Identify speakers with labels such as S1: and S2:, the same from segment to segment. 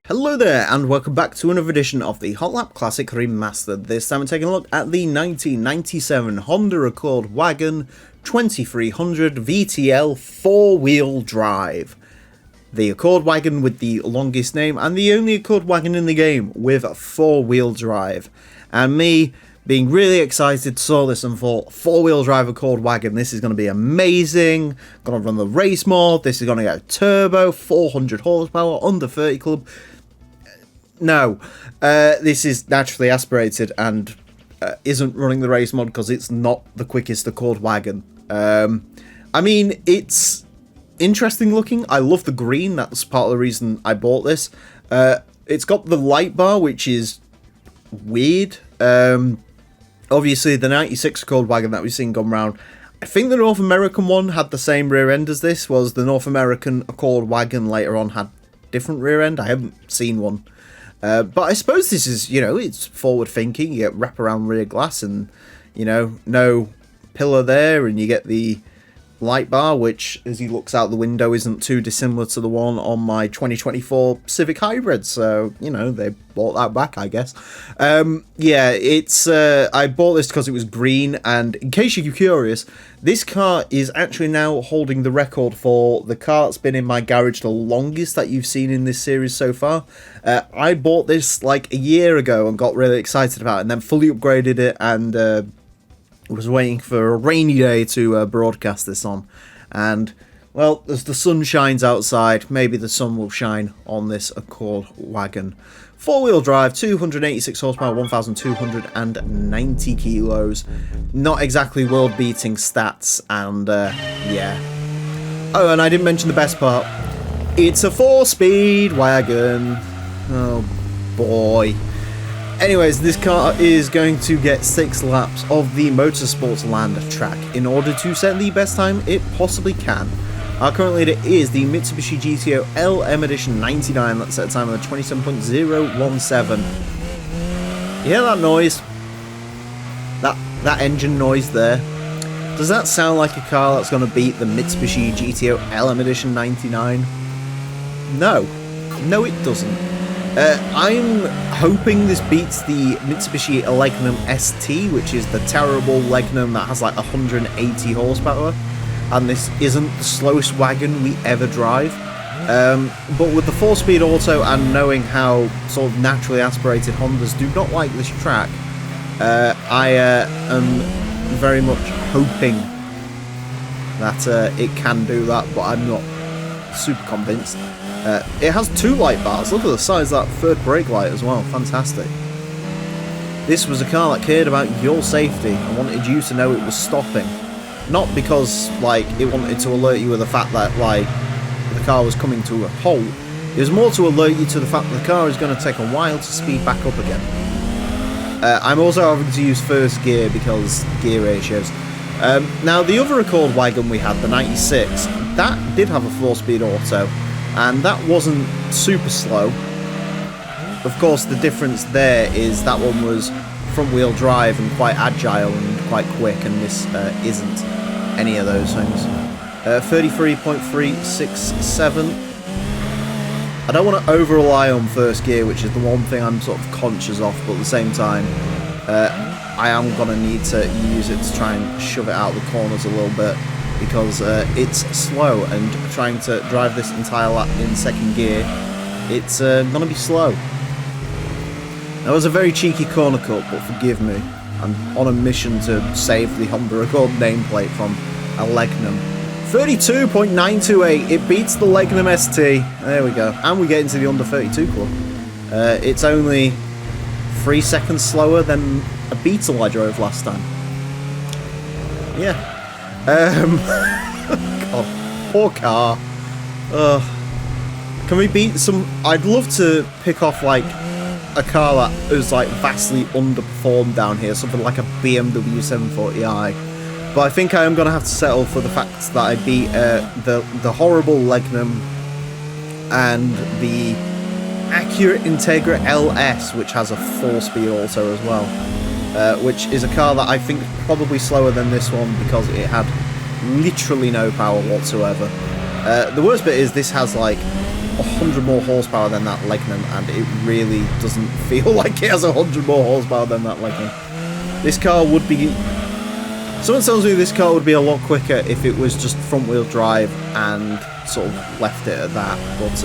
S1: Hello there, and welcome back to another edition of the Hot Lap Classic Remastered. This time we're taking a look at the 1997 Honda Accord Wagon 2300 VTL 4-wheel drive. The Accord Wagon with the longest name, and the only Accord Wagon in the game with a 4-wheel drive. And me, being really excited, saw this and thought, 4-wheel drive Accord Wagon, this is going to be amazing. Going to run the race mode, this is going to go turbo, 400 horsepower, under 30 club. No, this is naturally aspirated and isn't running the race mod because it's not the quickest Accord Wagon. I mean, it's interesting looking. I love the green. That's part of the reason I bought this. It's got the light bar, which is weird. Obviously, the 96 Accord Wagon that we've seen gone round, I think the North American one had the same rear end as this. Was the North American Accord Wagon later on had different rear end? I haven't seen one. But I suppose this is, it's forward thinking. You get wraparound rear glass and, no pillar there, and you get the light bar, which, as he looks out the window, isn't too dissimilar to the one on my 2024 Civic Hybrid. So, they bought that back, I guess. Yeah, it's I bought this because it was green, and in case you're curious, this car is actually now holding the record for the car that's been in my garage the longest that you've seen in this series so far. I bought this like a year ago and got really excited about it, and then fully upgraded it, and was waiting for a rainy day to broadcast this on. And, well, as the sun shines outside, maybe the sun will shine on this Accord Wagon. 4-wheel drive, 286 horsepower, 1,290 kilos. Not exactly world-beating stats, and, yeah. Oh, and I didn't mention the best part. It's a 4-speed wagon. Oh, boy. Anyways, this car is going to get 6 laps of the Motorsports Land track in order to set the best time it possibly can. Our current leader is the Mitsubishi GTO LM Edition 99 that set a time of 27.017. You hear that noise? That engine noise there? Does that sound like a car that's going to beat the Mitsubishi GTO LM Edition 99? No. No, it doesn't. I'm hoping this beats the Mitsubishi Legnum ST, which is the terrible Legnum that has like 180 horsepower, and this isn't the slowest wagon we ever drive. But with the 4-speed auto and knowing how sort of naturally aspirated Hondas do not like this track, I am very much hoping that it can do that, but I'm not super convinced. It has 2 light bars. Look at the size of that third brake light as well. Fantastic. This was a car that cared about your safety and wanted you to know it was stopping. Not because, it wanted to alert you with the fact that, the car was coming to a halt. It was more to alert you to the fact that the car is going to take a while to speed back up again. I'm also having to use first gear because gear ratios. Now, the other Accord Wagon we had, the 96, that did have a 4-speed auto. And that wasn't super slow. Of course, the difference there is that one was front-wheel drive and quite agile and quite quick, and this isn't any of those things. 33.367. I don't want to over-rely on first gear, which is the one thing I'm sort of conscious of, but at the same time, I am going to need to use it to try and shove it out the corners a little bit, because it's slow, and trying to drive this entire lap in second gear, it's going to be slow. That was a very cheeky corner cut, but forgive me. I'm on a mission to save the Honda Accord nameplate from a Legnum. 32.928, it beats the Legnum ST. There we go. And we get into the under 32 club. It's only 3 seconds slower than a Beetle I drove last time. Yeah. God, poor car. Can we beat some... I'd love to pick off, a car that is, vastly underperformed down here. Something like a BMW 740i. But I think I am going to have to settle for the fact that I beat the horrible Legnum and the Acura Integra LS, which has a 4-speed auto as well. Which is a car that I think is probably slower than this one because it had literally no power whatsoever. The worst bit is this has like 100 more horsepower than that Legnum, and it really doesn't feel like it has 100 more horsepower than that Legnum. This car would be... Someone tells me this car would be a lot quicker if it was just front-wheel drive and sort of left it at that, but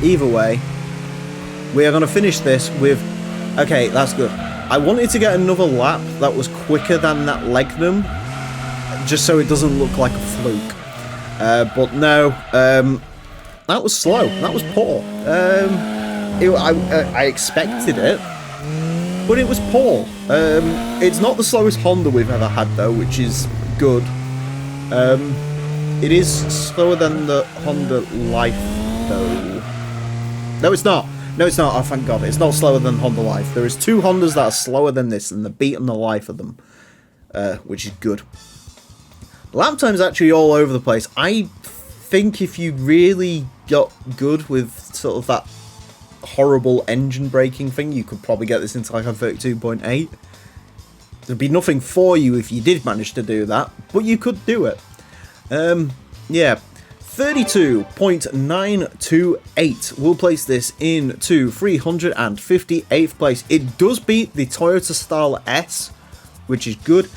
S1: either way, we are going to finish this with... Okay, that's good. I wanted to get another lap that was quicker than that Legnum, just so it doesn't look like a fluke. But no, that was slow. That was poor. I expected it, but it was poor. It's not the slowest Honda we've ever had, though, which is good. It is slower than the Honda Life, though. No, it's not. No, it's not. Oh, thank God. It's not slower than Honda Life. There is 2 Hondas that are slower than this, and they're beating the life of them, which is good. Lap time's actually all over the place. I think if you really got good with sort of that horrible engine braking thing, you could probably get this into like a 32.8. There'd be nothing for you if you did manage to do that, but you could do it. Yeah. 32.928 will place this into 358th place. It does beat the Toyota Style S, which is good.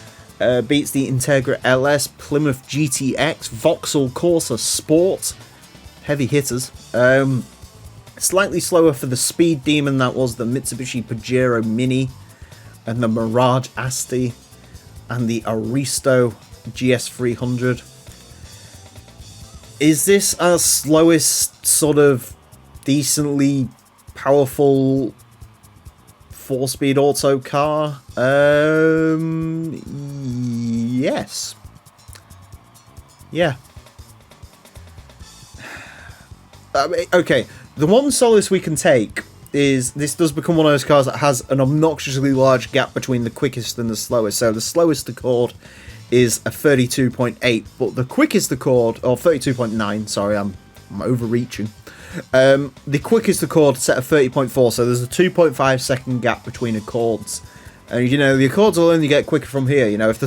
S1: Beats the Integra LS, Plymouth GTX, Vauxhall Corsa Sport. Heavy hitters. Slightly slower for the Speed Demon that was the Mitsubishi Pajero Mini, and the Mirage Asti, and the Aristo GS300. Is this our slowest sort of decently powerful 4-speed auto car? Yes. Yeah. Okay, the one solace we can take is this does become one of those cars that has an obnoxiously large gap between the quickest and the slowest. So the slowest Accord is a 32.8, but the quickest Accord, or 32.9, sorry, I'm overreaching. The quickest Accord set at 30.4, so there's a 2.5 second gap between Accords. And you know, the Accords will only get quicker from here. You know, if the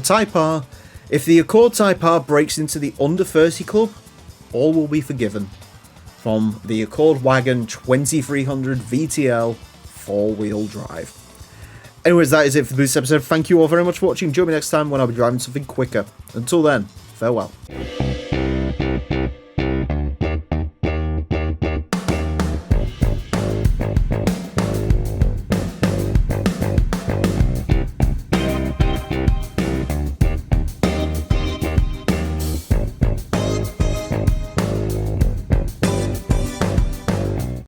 S1: Accord Type R breaks into the under 30 club, all will be forgiven from the Accord Wagon 2300 VTL 4-wheel drive. Anyways, that is it for this episode. Thank you all very much for watching. Join me next time when I'll be driving something quicker. Until then, farewell.